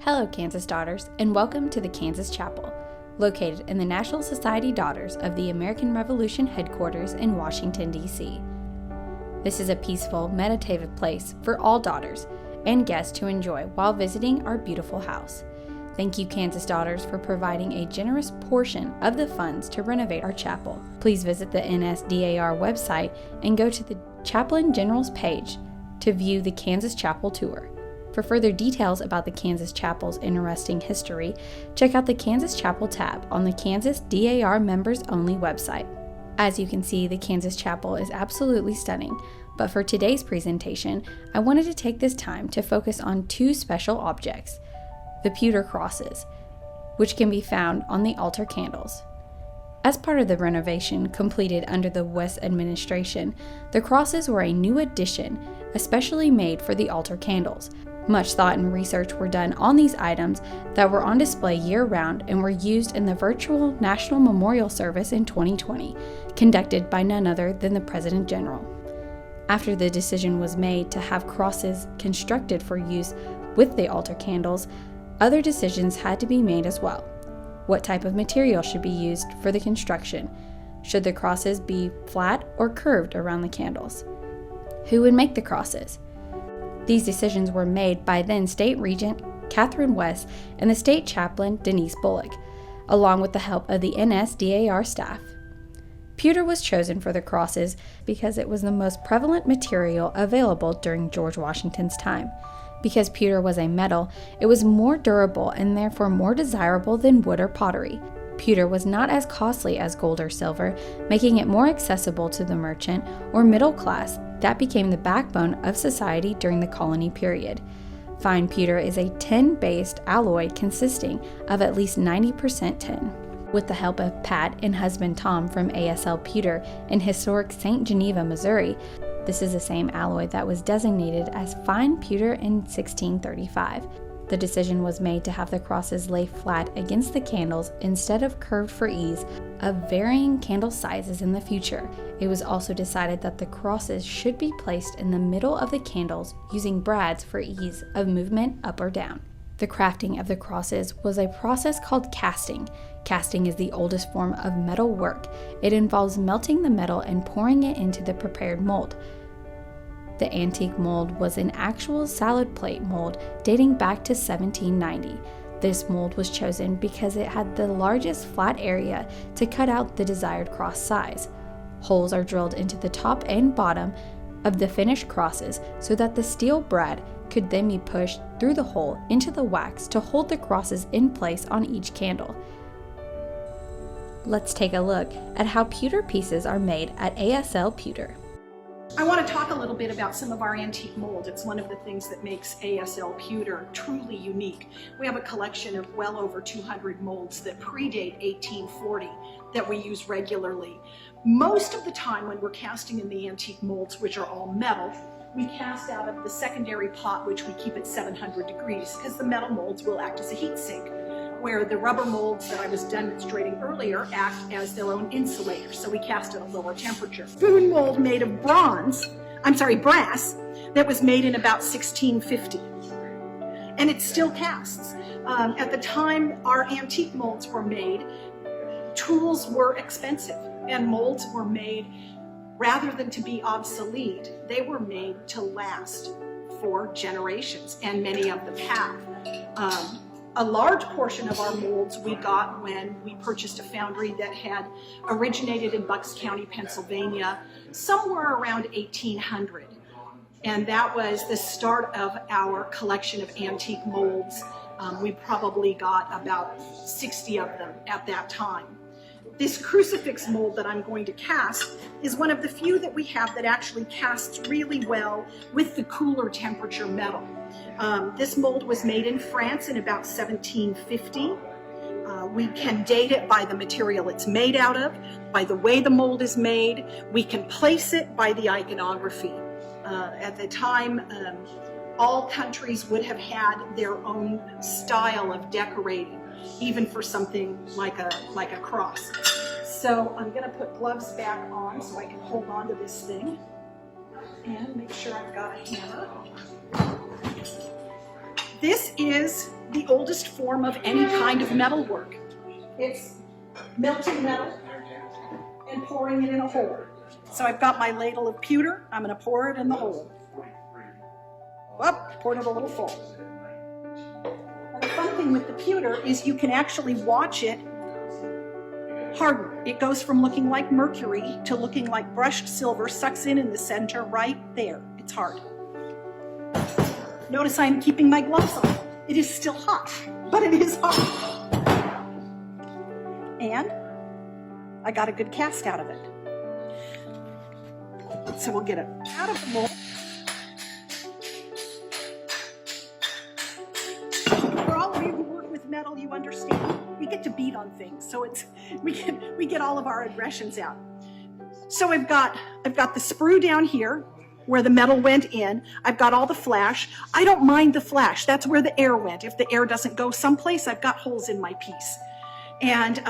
Hello, Kansas Daughters, and welcome to the Kansas Chapel, located in the National Society Daughters of the American Revolution headquarters in Washington, D.C. This is a peaceful, meditative place for all daughters and guests to enjoy while visiting our beautiful house. Thank you, Kansas Daughters, for providing a generous portion of the funds to renovate our chapel. Please visit the NSDAR website and go to the Chaplain General's page to view the Kansas Chapel tour. For further details about the Kansas Chapel's interesting history, check out the Kansas Chapel tab on the Kansas DAR Members Only website. As you can see, the Kansas Chapel is absolutely stunning, but for today's presentation, I wanted to take this time to focus on two special objects, the Pewter Crosses, which can be found on the altar candles. As part of the renovation completed under the West administration, the crosses were a new addition, especially made for the altar candles. Much thought and research were done on these items that were on display year-round and were used in the virtual National Memorial Service in 2020, conducted by none other than the President General. After the decision was made to have crosses constructed for use with the altar candles, other decisions had to be made as well. What type of material should be used for the construction? Should the crosses be flat or curved around the candles? Who would make the crosses? These decisions were made by then State Regent Catherine West and the State Chaplain Denise Bullock, along with the help of the NSDAR staff. Pewter was chosen for the crosses because it was the most prevalent material available during George Washington's time. Because pewter was a metal, it was more durable and therefore more desirable than wood or pottery. Pewter was not as costly as gold or silver, making it more accessible to the merchant or middle class that became the backbone of society during the colony period. Fine pewter is a tin-based alloy consisting of at least 90% tin. With the help of Pat and husband Tom from ASL Pewter in historic St. Geneva, Missouri, this is the same alloy that was designated as fine pewter in 1635. The decision was made to have the crosses lay flat against the candles instead of curved for ease of varying candle sizes in the future. It was also decided that the crosses should be placed in the middle of the candles using brads for ease of movement up or down. The crafting of the crosses was a process called casting. Casting is the oldest form of metal work. It involves melting the metal and pouring it into the prepared mold. The antique mold was an actual salad plate mold dating back to 1790. This mold was chosen because it had the largest flat area to cut out the desired cross size. Holes are drilled into the top and bottom of the finished crosses so that the steel brad could then be pushed through the hole into the wax to hold the crosses in place on each candle. Let's take a look at how pewter pieces are made at ASL Pewter. I want to talk a little bit about some of our antique molds. It's one of the things that makes ASL Pewter truly unique. We have a collection of well over 200 molds that predate 1840 that we use regularly. Most of the time when we're casting in the antique molds, which are all metal, we cast out of the secondary pot, which we keep at 700 degrees, because the metal molds will act as a heat sink, where the rubber molds that I was demonstrating earlier act as their own insulator, so we cast at a lower temperature. Spoon mold made of brass, that was made in about 1650, and it still casts. At the time our antique molds were made, tools were expensive, and molds were made rather than to be obsolete. They were made to last for generations, and many of them have. A large portion of our molds we got when we purchased a foundry that had originated in Bucks County, Pennsylvania, somewhere around 1800. And that was the start of our collection of antique molds. We probably got about 60 of them at that time. This crucifix mold that I'm going to cast is one of the few that we have that actually casts really well with the cooler temperature metal. This mold was made in France in about 1750. We can date it by the material it's made out of, by the way the mold is made. We can place it by the iconography. At the time, all countries would have had their own style of decorating, even for something like a cross. So I'm going to put gloves back on so I can hold on to this thing and make sure I've got a hammer. This is the oldest form of any kind of metalwork. It's melting metal and pouring it in a hole. So I've got my ladle of pewter. I'm going to pour it in the hole. Poured it a little full. And the fun thing with the pewter is you can actually watch it harden. It goes from looking like mercury to looking like brushed silver, sucks in the center right there. It's hard. Notice I'm keeping my gloves on. It is still hot, but it is hot. And I got a good cast out of it. So we'll get it out of the mold. For all of you who work with metal, you understand we get to beat on things, so we get all of our aggressions out. So I've got the sprue down here where the metal went in. I've got all the flash. I don't mind the flash. That's where the air went. If the air doesn't go someplace, I've got holes in my piece. And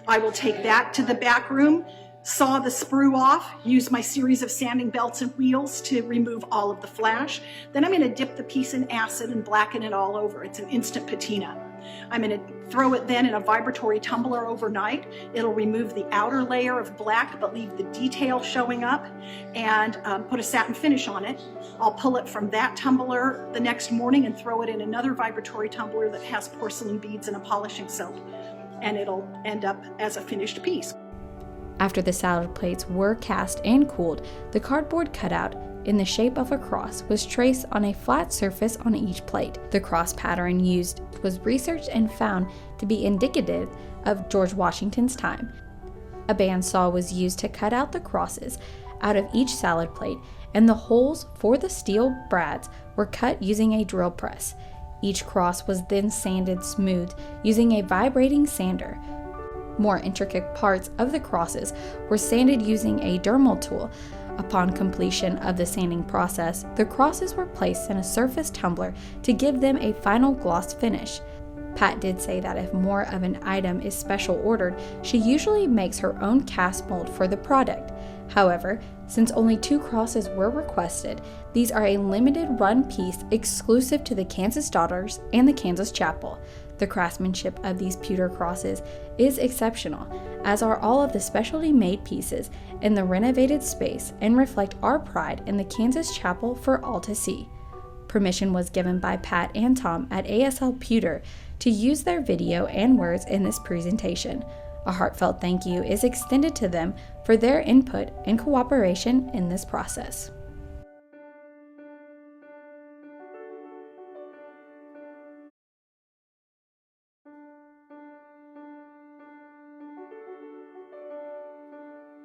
I will take that to the back room, saw the sprue off, use my series of sanding belts and wheels to remove all of the flash. Then I'm going to dip the piece in acid and blacken it all over. It's an instant patina. I'm going to throw it then in a vibratory tumbler overnight. It'll remove the outer layer of black but leave the detail showing up, and put a satin finish on it. I'll pull it from that tumbler the next morning and throw it in another vibratory tumbler that has porcelain beads and a polishing soap, and it'll end up as a finished piece. After the salad plates were cast and cooled, the cardboard cutout in the shape of a cross was traced on a flat surface on each plate. The cross pattern used was researched and found to be indicative of George Washington's time. A bandsaw was used to cut out the crosses out of each salad plate, and the holes for the steel brads were cut using a drill press. Each cross was then sanded smooth using a vibrating sander. More intricate parts of the crosses were sanded using a dermal tool. Upon completion of the sanding process, the crosses were placed in a surface tumbler to give them a final gloss finish. Pat did say that if more of an item is special ordered, she usually makes her own cast mold for the product. However, since only 2 crosses were requested, these are a limited run piece exclusive to the Kansas Daughters and the Kansas Chapel. The craftsmanship of these pewter crosses is exceptional, as are all of the specialty made pieces in the renovated space, and reflect our pride in the Kansas Chapel for all to see. Permission was given by Pat and Tom at ASL Pewter to use their video and words in this presentation. A heartfelt thank you is extended to them for their input and cooperation in this process.